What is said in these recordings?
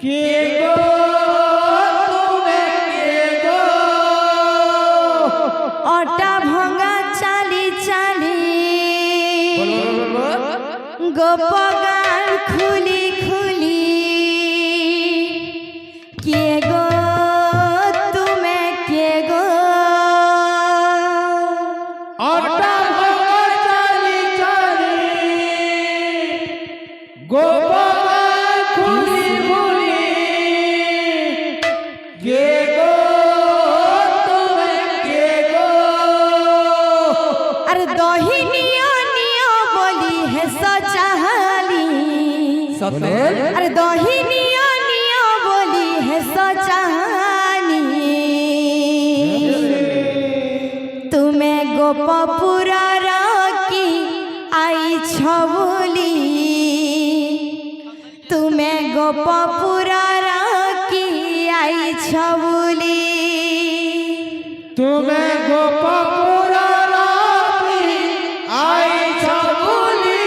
কে গো তুমি কে গো অটা ভঙ্গা চালি চালি গোপগান খুলি খুলি কে গো তুমি কে গো অটা ভঙ্গা চালি চালি গোপগান খুলি খুলি কে গো তুমি কে গো আর দহি নিও নিও বলি হে সচাহালি আর দহি নিও নিও বলি হে সচাহালি তুমি গোপপুরা রাকি আইছ বলি তুমি গোপপুরা রাকি আইছ বলি তুমি গোপপুরা রাখি আইছ বলি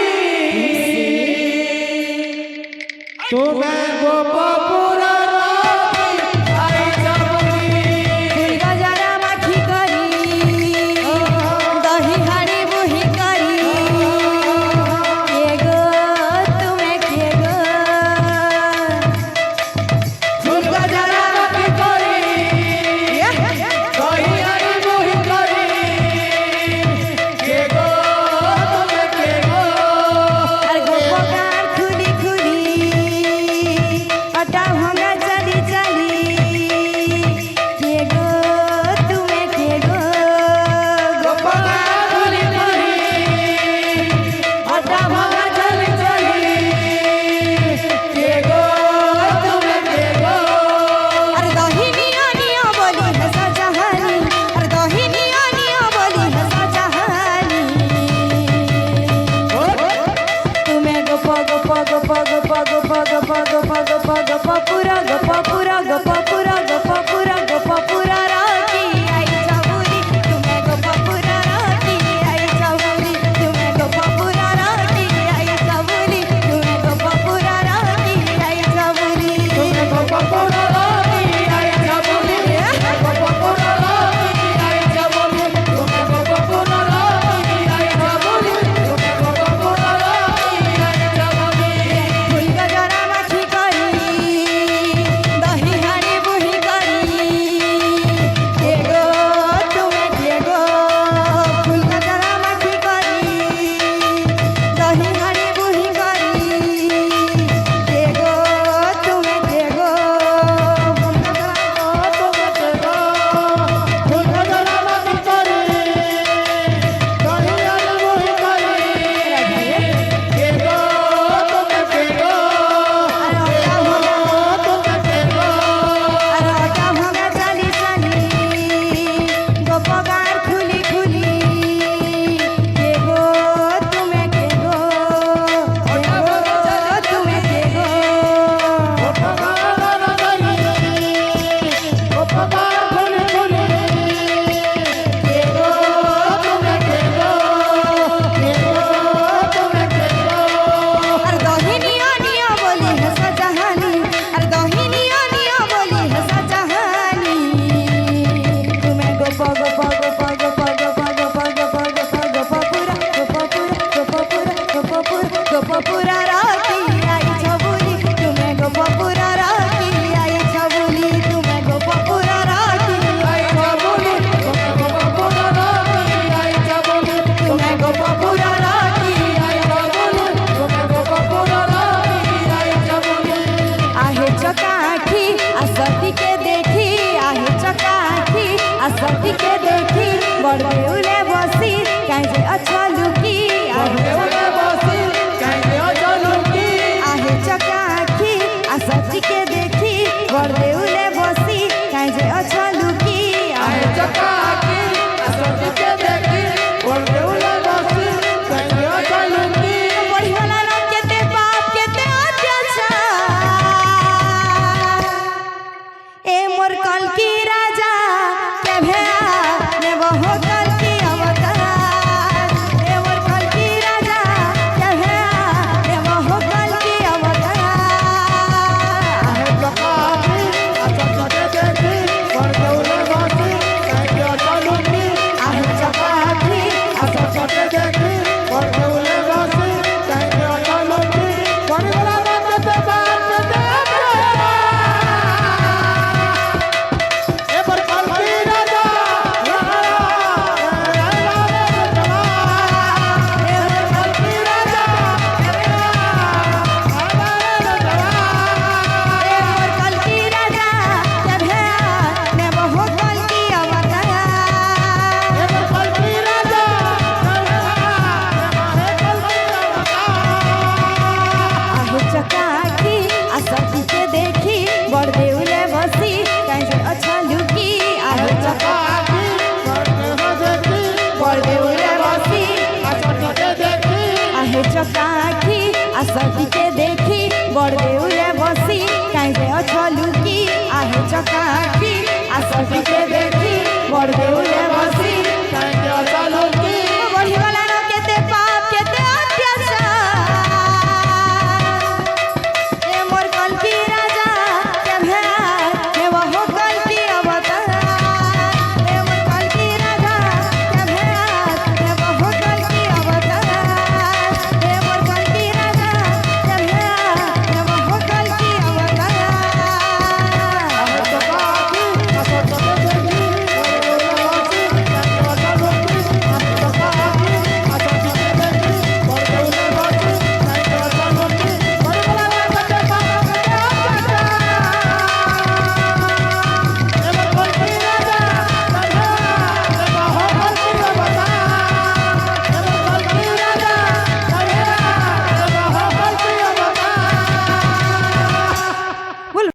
তুমি গোপপুরা রাখি আইছ বলি গজরা মাখি করি দহি হাড়ি বুহি করি কে গো তুমি কে গো ফুল গজরা রাখি করি দহি হাড়ি বহি করি কে গো তুমি কে গো আর গোপগান খুলি খুলি অটা ভঙ্গা চালি চালি কে গো তুমি কে গো গোপগান খুলি খুলি অটা ভঙ্গা চালি চালি কে গো তুমি কে গো আর দহি নিও নিও বলি হে সচাহালি আর দহি নিও নিও বলি হে সচাহালি তুমি গোপ গোপ গোপ গোপ গোপ গোপ গোপ গোপ গোপ পুরা গোপ পুরা গোপ পুরা গোপ পুরা গোপ পুরা রাখি আই যাবুলি তুমি গোপ পুরা রাখি আই যাবুলি তুমি গোপ পুরা রাখি আই যাবুলি তুমি গোপ পুরা রাখি আই যাবুলি তুমি গোপপুরা রাখি আইছ বলি গোপপুরা রাখি আইছ বলি তুমি গোপপুরা রাখি আইছ বলি তুমি গোপপুরা রাখি আইছ বলি ফুল গজরা মাখি করি দহি হাড়ি বুহি করি কে গো তুমি কে গো ফুল গজরা মাখি করি দহি হাড়ি বুহি করি কে গো তুমি কে গো ফুল গজরা তুমি কে গো ফুল গজরা রাখি করি দহি হাড়ি বহি করি কে গো তুমি কে গো তুমি কে গো আর অটা ভঙ্গা চালি চালি গোপগান খুলি খুলি কে গো তুমি কে গো তুমি কে গো আর দহি নিও নিও বলি হে সচাহালি আর দহি নিও নিও বলি হে সচাহালি তুমি গোপ গোপ গোপ গোপ গোপ গোপ গোপ গোপ গোপ পুরা গোপ পুরা গোপ পুরা গোপ পুরা গোপ পুরা রাখি আইছ বলি তুমি গোপ পুরা রাখি আইছ বলি তুমি গোপ পুরা রাখি তুমি গোপ পুরা রাখি आहे चकाखी असती के देखी आहे चकाखी असती के देखी बड़े उले बसी काहे अच्छा लुकी आहे चकाखी असती के देखी बड़े उले बसी काहे अच्छा लुकी बड़ी होला ना केते बाप केते अत्याचार ए मोर कल की राजा के भया ने वो कल की अवतार ए मोर कल की राजा के भया ने वो कल की अवतार চকাকি আসবিকে দেখি বড় দেউলে